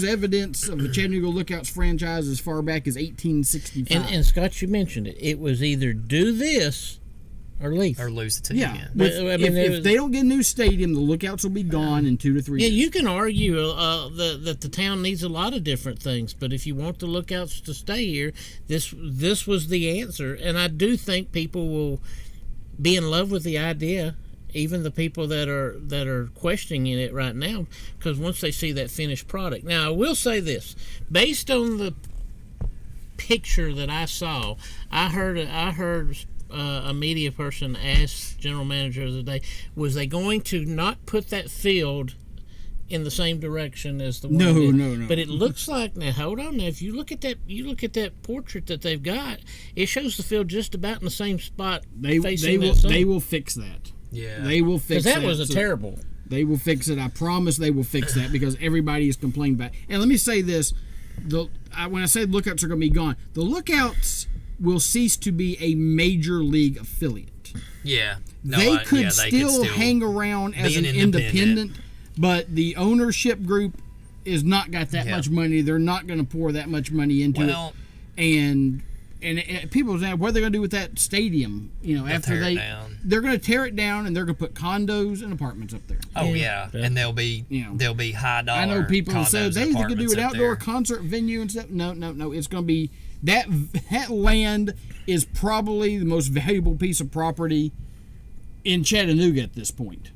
evidence of the Chattanooga Lookouts franchise as far back as 1865. And Scott, you mentioned it. It was either do this or leave. Or lose the team. Yeah. But, I mean, if they don't get a new stadium, the Lookouts will be gone in 2 to 3 Yeah, years. you can argue that the town needs a lot of different things, but if you want the Lookouts to stay here, this was the answer. And I do think people will be in love with the idea, even the people that are questioning it right now, because once they see that finished product. Now, I will say this, based on the picture that I saw, I heard a media person ask general manager the other day, was they going to not put that field in the same direction as the one? No. But it looks like, now hold on, now if you look at that portrait that they've got, it shows the field just about in the same spot. They will fix that. Yeah. They will fix because that. that was a terrible. They will fix it. I promise they will fix that, because everybody has complained about it. And let me say this. When I say Lookouts are going to be gone, the Lookouts will cease to be a major league affiliate. Yeah. No, They could could still hang around as be an an independent, but the ownership group is not got that much money. They're not going to pour that much money into it. And people say, what are they going to do with that stadium? After they're going to tear it down and they're going to put condos and apartments up there. Oh yeah, and they'll be high dollar. I know people have said they could do an outdoor there. concert venue and stuff. No. It's going to be that land is probably the most valuable piece of property in Chattanooga at this point.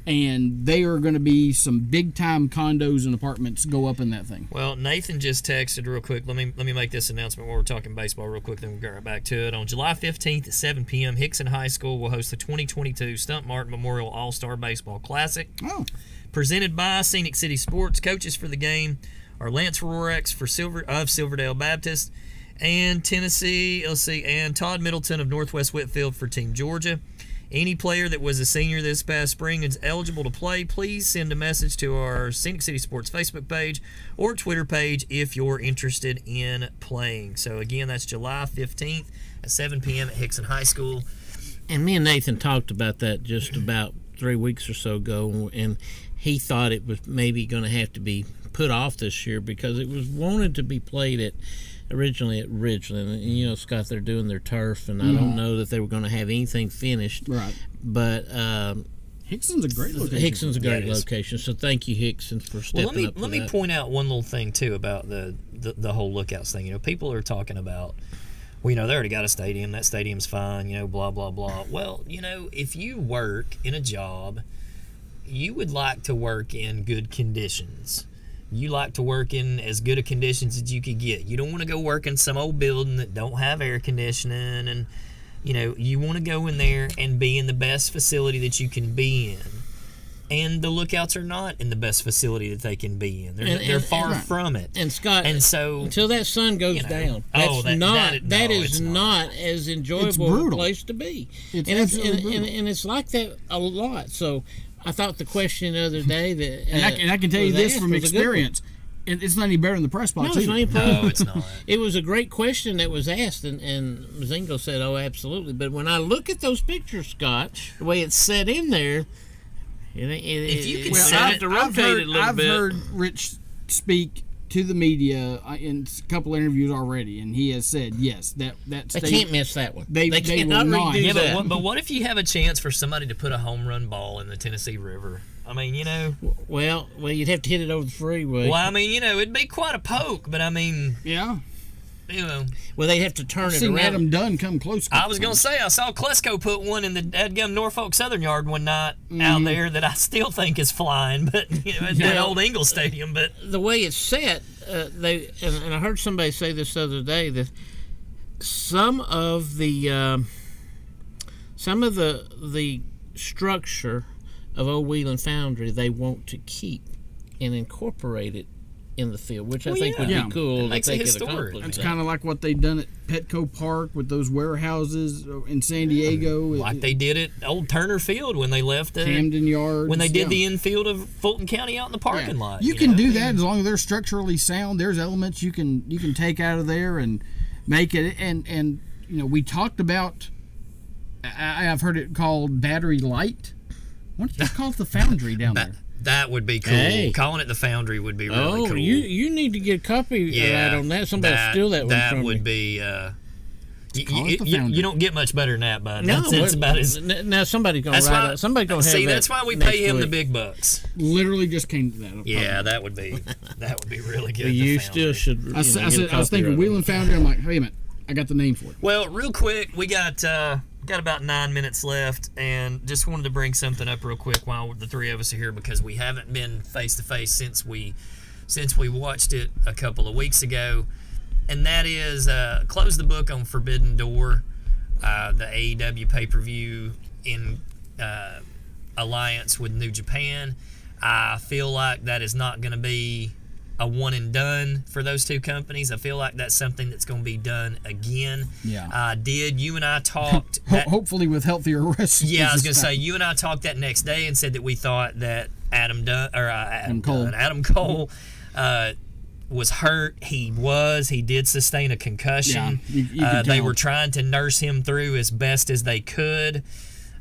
And they are going to be some big time condos and apartments go up in that thing. Well, Nathan just texted real quick. Let me make this announcement while we're talking baseball real quick, then we'll get right back to it. On July 15th at 7 p.m., Hickson High School will host the 2022 Stump Martin Memorial All-Star Baseball Classic. Oh. Presented by Scenic City Sports. Coaches for the game are Lance Rorex of Silverdale Baptist and Tennessee, and Todd Middleton of Northwest Whitfield for Team Georgia. Any player that was a senior this past spring is eligible to play. Please send a message to our Scenic City Sports Facebook page or Twitter page if you're interested in playing. So, again, that's July 15th at 7 p.m. at Hickson High School. And me and Nathan talked about that just about 3 weeks or so ago, and he thought it was maybe going to have to be put off this year because it was wanted to be played at originally at Ridgeland. And, Scott, they're doing their turf, and I don't know that they were going to have anything finished. Right. But Hickson's a great location. Hickson's a great location, so thank you, Hickson, for stepping up. Let me point out one little thing, too, about the whole Lookouts thing. People are talking about, they already got a stadium. That stadium's fine, blah, blah, blah. Well, if you work in a job, you would like to work in good conditions. You like to work in as good a conditions as you could get. You don't want to go work in some old building that don't have air conditioning, and you want to go in there and be in the best facility that you can be in. And the Lookouts are not in the best facility that they can be in. They're far from it. And Scott, so until that sun goes down, that is not as enjoyable a place to be. And it's like that a lot. So I thought the question the other day that and I can tell you this from experience, it's not any better than the press box. No, it's not. It was a great question that was asked, and Zingo said, "Oh, absolutely." But when I look at those pictures, Scott, the way it's set in there, if you could set it to rotate it a little bit. I've heard Rich speak to the media in a couple interviews already, and he has said yes, that they can't miss that one. They cannot will not. redo Yeah, that. but what if you have a chance for somebody to put a home run ball in the Tennessee River? I mean, Well, you'd have to hit it over the freeway. Well, I mean, it'd be quite a poke, but I mean, Yeah. Well, they have to turn I've it seen around. Adam Dunn come close. I was going to say, I saw Klesko put one in the Edgum Norfolk Southern Yard one night out there that I still think is flying, but, at the old Ingalls Stadium. But the way it's set, and I heard somebody say this the other day, that some of the structure of Old Wheeling Foundry they want to keep and incorporate it in the field, which I think would be cool. It makes it historic. It's kind of like what they've done at Petco Park with those warehouses in San Diego. like they did at Old Turner Field when they left Camden Yards. when they did the infield of Fulton County out in the parking lot. You can do that as long as they're structurally sound. There's elements you can take out of there and make it. And we talked about. I've heard it called Battery Light. Why don't you just call it the Foundry down there? That would be cool. Hey. Calling it the Foundry would be really cool. you need to get a copy of that on that. Somebody steal that one that from would me. be. You don't get much better than that, bud. That's about as. Now somebody's gonna write it. Somebody's gonna have see. that That's why we next pay him the week. big bucks. Literally just came to that. Yeah, that would be really good. You the still Foundry. should. I was thinking Wheeling Foundry. I'm like, wait a minute, I got the name for it. Well, real quick, we got about 9 minutes left, and just wanted to bring something up real quick while the three of us are here because we haven't been face to face since we watched it a couple of weeks ago, and that is close the book on Forbidden Door, the AEW pay-per-view in alliance with New Japan. I feel like that is not going to be a one and done for those two companies. I feel like that's something that's going to be done again. Yeah. You and I talked. Hopefully with healthier wrestling. Yeah, I was going to say, you and I talked that next day and said that we thought that Adam Cole was hurt. He did sustain a concussion. Yeah, you could they tell. were trying to nurse him through as best as they could.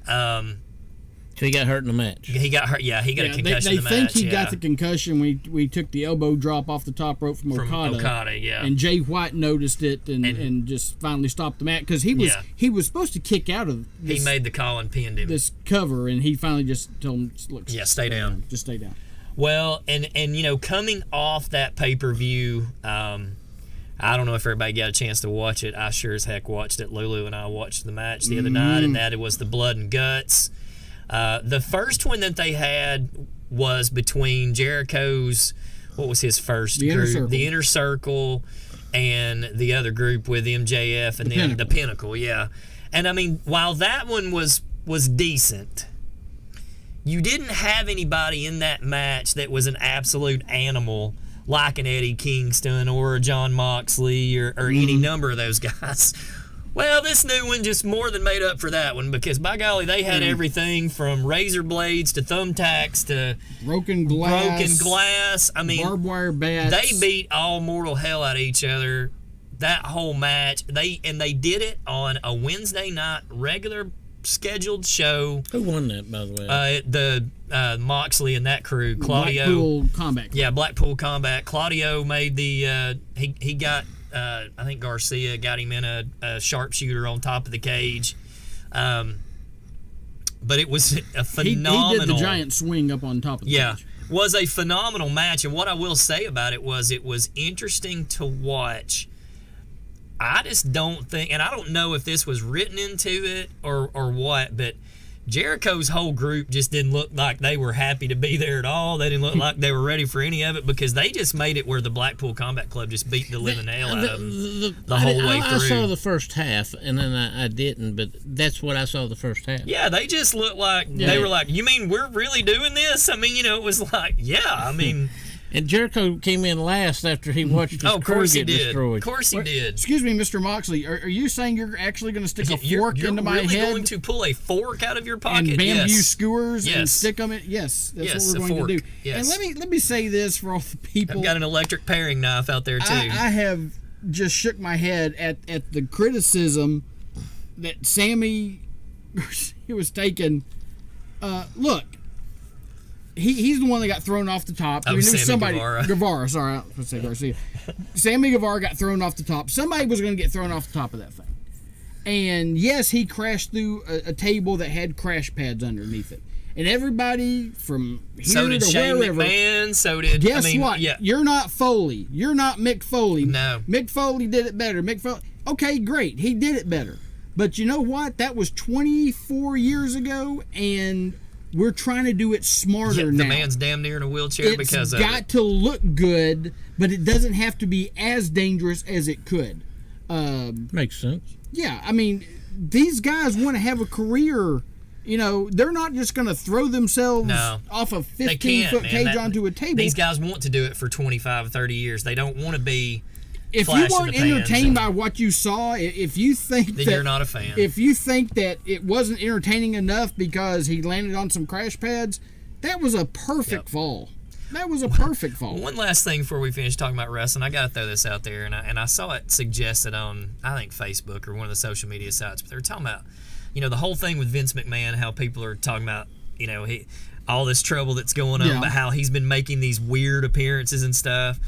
So he got hurt in the match. He got hurt. Yeah, he got a concussion They in the think match. he got the concussion when we took the elbow drop off the top rope from Okada. Yeah. And Jay White noticed it and just finally stopped the match because he was supposed to kick out of this, he made the call and pinned him. this cover, and he finally just told him, look, stay down. Just stay down. Well, and coming off that pay-per-view, I don't know if everybody got a chance to watch it. I sure as heck watched it. Lulu and I watched the match the other night, and that it was the Blood and Guts. The first one that they had was between Jericho's, what was his first group? The Inner Circle, and the other group with MJF, and then the Pinnacle, yeah. And I mean, while that one was decent, you didn't have anybody in that match that was an absolute animal like an Eddie Kingston or a John Moxley or any number of those guys. Well, this new one just more than made up for that one because, by golly, they had everything from razor blades to thumbtacks to broken glass. I mean, barbed wire bats. They beat all mortal hell out of each other that whole match. They did it on a Wednesday night regular scheduled show. Who won that, by the way? The Moxley and that crew. Claudio. Blackpool Combat. Yeah, Blackpool Combat. Claudio made the. He got. I think Garcia got him in a sharpshooter on top of the cage. But it was a phenomenal. He did the giant swing up on top of the cage. Was a phenomenal match. And what I will say about it was interesting to watch. I just don't think, and I don't know if this was written into it or what, but Jericho's whole group just didn't look like they were happy to be there at all. They didn't look like they were ready for any of it because they just made it where the Blackpool Combat Club just beat the living hell out of them the whole way through. I saw the first half, and then I didn't, but that's what I saw the first half. Yeah, they just looked like, they were like, you mean we're really doing this? I mean, it was like, yeah, I mean... And Jericho came in last after he watched his crew get destroyed. Of course he did. Excuse me, Mr. Moxley. Are you saying you're actually going to stick a fork into my head? You're really going to pull a fork out of your pocket? And bamboo skewers and stick them in? Yes, that's what we're going to do. Yes. And let me say this for all the people. I've got an electric paring knife out there, too. I have just shook my head at the criticism that Sammy was taking. Look, he's the one that got thrown off the top. Oh, Sammy Guevara. Guevara, sorry, I was going to say Garcia. Sammy Guevara got thrown off the top. Somebody was going to get thrown off the top of that thing. And yes, he crashed through a table that had crash pads underneath it. And everybody from here So did to Shane wherever. McMahon. So did Guess what? Yeah. You're not Foley. You're not Mick Foley. No. Mick Foley did it better. Okay, great. He did it better. But you know what? That was 24 years ago, and we're trying to do it smarter now. The man's damn near in a wheelchair because of It's got to look good, but it doesn't have to be as dangerous as it could. Makes sense. Yeah, I mean, these guys want to have a career. You know, they're not just going to throw themselves off a 15-foot cage onto a table. These guys want to do it for 25, 30 years. They don't want to be if you weren't entertained by what you saw, if you think then that you're not a fan. If you think that it wasn't entertaining enough because he landed on some crash pads, that was a perfect fall. That was a perfect fall. One last thing before we finish talking about wrestling, I got to throw this out there, and I saw it suggested on, I think, Facebook or one of the social media sites, but they were talking about, you know, the whole thing with Vince McMahon, how people are talking about, you know, all this trouble that's going on, but how he's been making these weird appearances and stuff.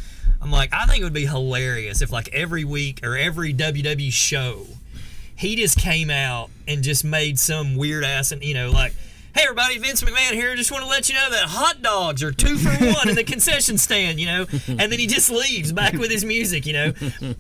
I'm like, I think it would be hilarious if, like, every week or every WWE show, he just came out and just made some weird ass, and, you know, like, hey everybody, Vince McMahon here. Just want to let you know that hot dogs are 2 for $1 in the concession stand, you know. And then he just leaves back with his music, you know.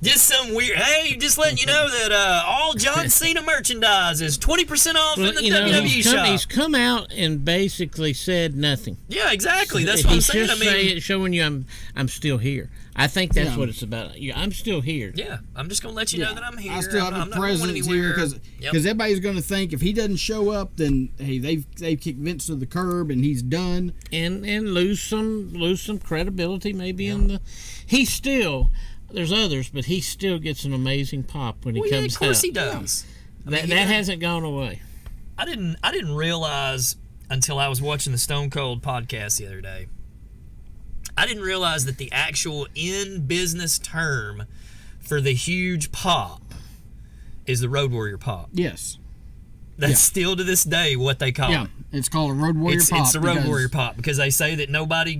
Just some weird. Hey, just letting you know that all John Cena merchandise is 20% off in the WWE shop. He's come out and basically said nothing. Yeah, exactly. That's what I'm saying. He's just showing you I'm still here. I think that's what it's about. I'm still here. Yeah, I'm just gonna let you know that I'm here. I still have a presence here because everybody's going to think if he doesn't show up, then hey, they've kicked Vince to the curb and he's done, and lose some credibility maybe in the. He still, there's others, but he still gets an amazing pop when he comes out. Of course he does. That hasn't gone away. I didn't realize until I was watching the Stone Cold podcast the other day. I didn't realize that the actual in-business term for the huge pop is the Road Warrior pop. Yes. That's still to this day what they call it. Yeah, it's called a Road Warrior pop. It's the Road Warrior pop because they say that nobody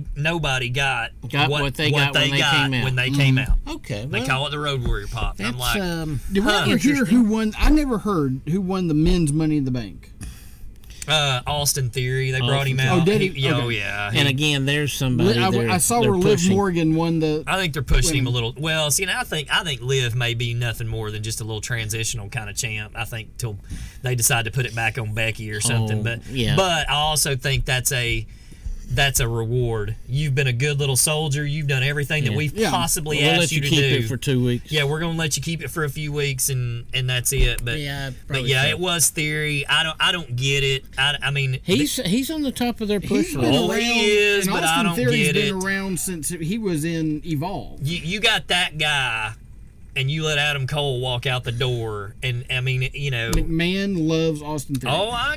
got what they got when they came out. Okay. They call it the Road Warrior pop. I'm like, did we ever hear who won? I never heard who won the men's Money in the Bank. Austin Theory. They brought him out. Oh, did he? Oh, yeah. And again, there's somebody. I saw where Liv Morgan won the. I think they're pushing him a little. Well, see, I think Liv may be nothing more than just a little transitional kind of champ. I think till they decide to put it back on Becky or something. But I also think that's a reward. You've been a good little soldier. You've done everything that we've possibly asked you to do. We'll let you keep it for 2 weeks. Yeah, we're gonna let you keep it for a few weeks, and that's it. But it was Theory. I don't get it. I mean, he's on the top of their push list. Oh, he is, but I don't get it. He's been around since he was in Evolve. You got that guy, and you let Adam Cole walk out the door, and I mean, you know, McMahon loves Austin Theory. Oh,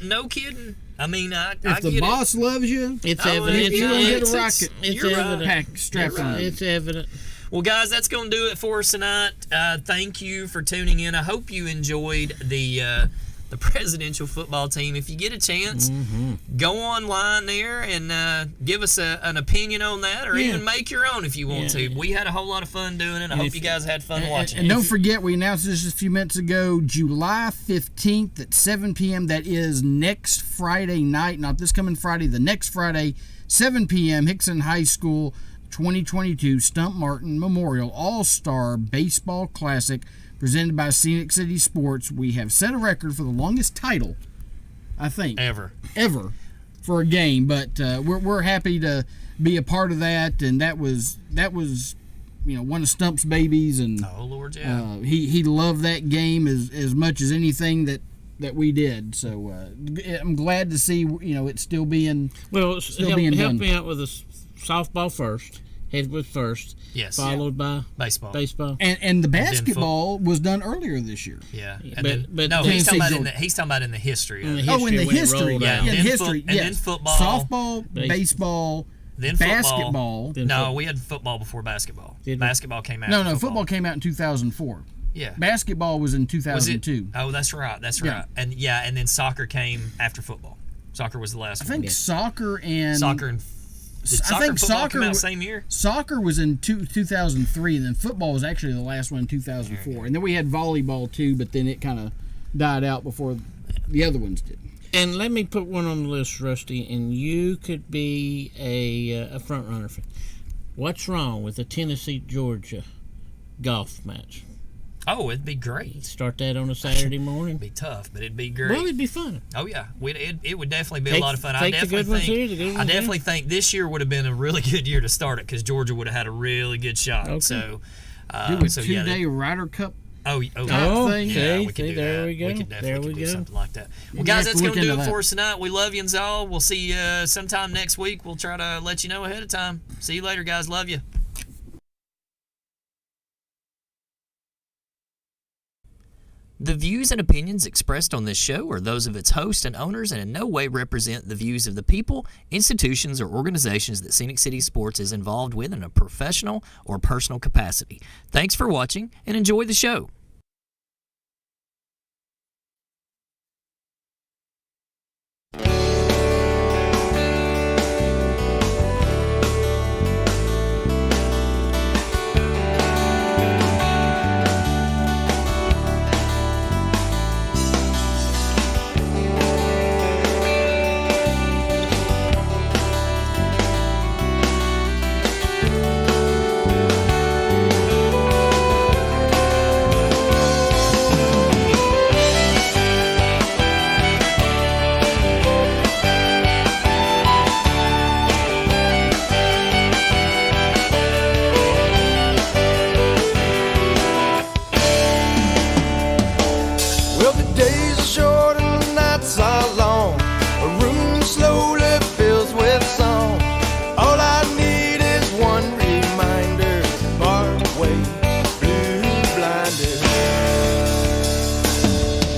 no kidding. I mean, if the boss loves you, it's evident. You don't get a rocket. It's evident. Pack strapped on. It's evident. Well, guys, that's going to do it for us tonight. Thank you for tuning in. I hope you enjoyed the presidential football team. If you get a chance, go online there and give us an opinion on that, or even make your own if you want to. We had a whole lot of fun doing it. I hope you guys had fun watching it. And don't forget, we announced this just a few minutes ago, July 15th at 7 p.m. That is next Friday night, not this coming Friday, the next Friday, 7 p.m., Hickson High School 2022 Stump Martin Memorial All-Star Baseball Classic presented by Scenic City Sports. We have set a record for the longest title, I think, ever for a game. But we're happy to be a part of that, and that was one of Stump's babies, and oh Lord, yeah, he loved that game as much as anything that we did. So I'm glad to see it's still being done. Help me out with the softball first. Head with first, yes, followed by baseball, and the basketball was done earlier this year. Yeah, but he's talking about in the history. In the history, yeah, in history, and then football, softball, baseball, then basketball. We had football before basketball. Basketball came out. No, football came out in 2004. Yeah, basketball was in 2002. Oh, that's right. And then soccer came after football. Soccer was the last I one. think soccer and Did soccer and football come out same year? Soccer was in 2003, and then football was actually the last one in 2004. And then we had volleyball too, but then it kind of died out before the other ones did. And let me put one on the list, Rusty, and you could be a front runner. What's wrong with the Tennessee-Georgia golf match? Oh, it'd be great. Start that on a Saturday morning. It'd be tough, but it'd be great. Well, it'd be fun. Oh yeah, it would definitely be a lot of fun. I definitely think this year would have been a really good year to start it because Georgia would have had a really good shot. Okay. So, do a 2-day Ryder Cup. Oh, thing. Yeah, we could do there that. we go. We could definitely do something like that. Well, You guys, have that's to going to look do into it that. for us tonight. We love you all. We'll see you sometime next week. We'll try to let you know ahead of time. See you later, guys. Love you. The views and opinions expressed on this show are those of its hosts and owners and in no way represent the views of the people, institutions, or organizations that Scenic City Sports is involved with in a professional or personal capacity. Thanks for watching and enjoy the show. Well, the days are short and the nights are long. A room slowly fills with song. All I need is one reminder. Parkway, blue blinders.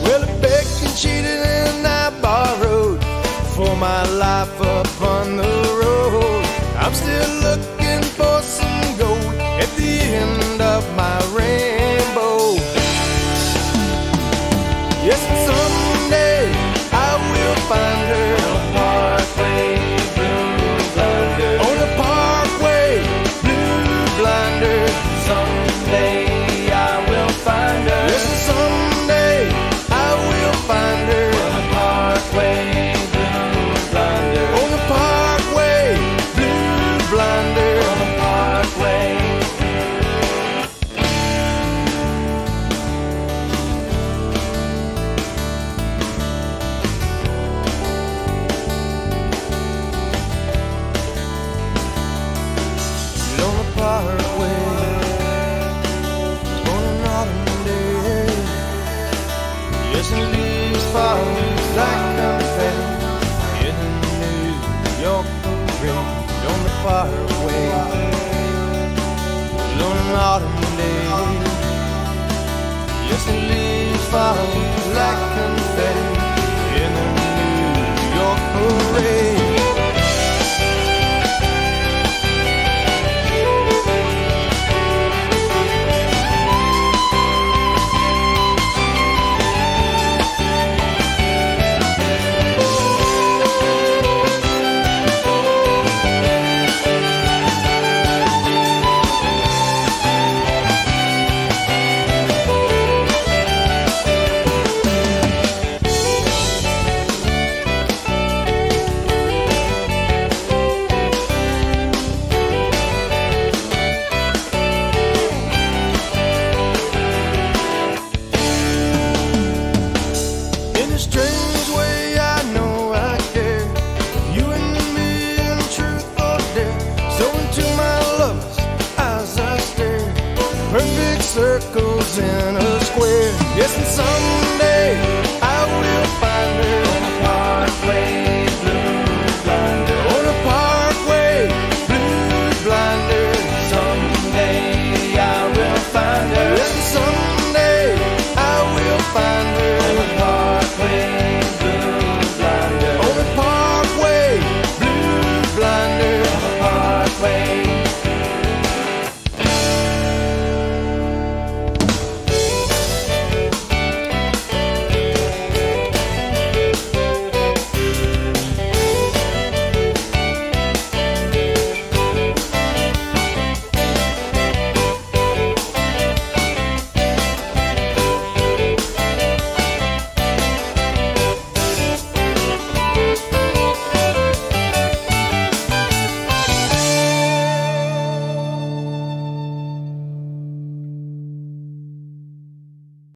Well, I begged and cheated and I borrowed for my life upon the road. I'm still looking for some gold at the end of my rainbow. Yes, and someday I will find her on a parkway, blue blinder. On a parkway, blue blinder. Someday I will find her. Yes, and someday I will find her on a parkway, blue blinder. On a parkway, blue blinder. On a parkway. On the parkway, on an autumn day. Yes, and leaves fall like confetti in a New York parade. On the parkway, on an autumn day. Yes, and leaves fall like confetti in a New York parade. In a strange way, I know I care. You and me in truth or dare. So into my love's eyes I stare. Perfect circles in a square. Yes, and some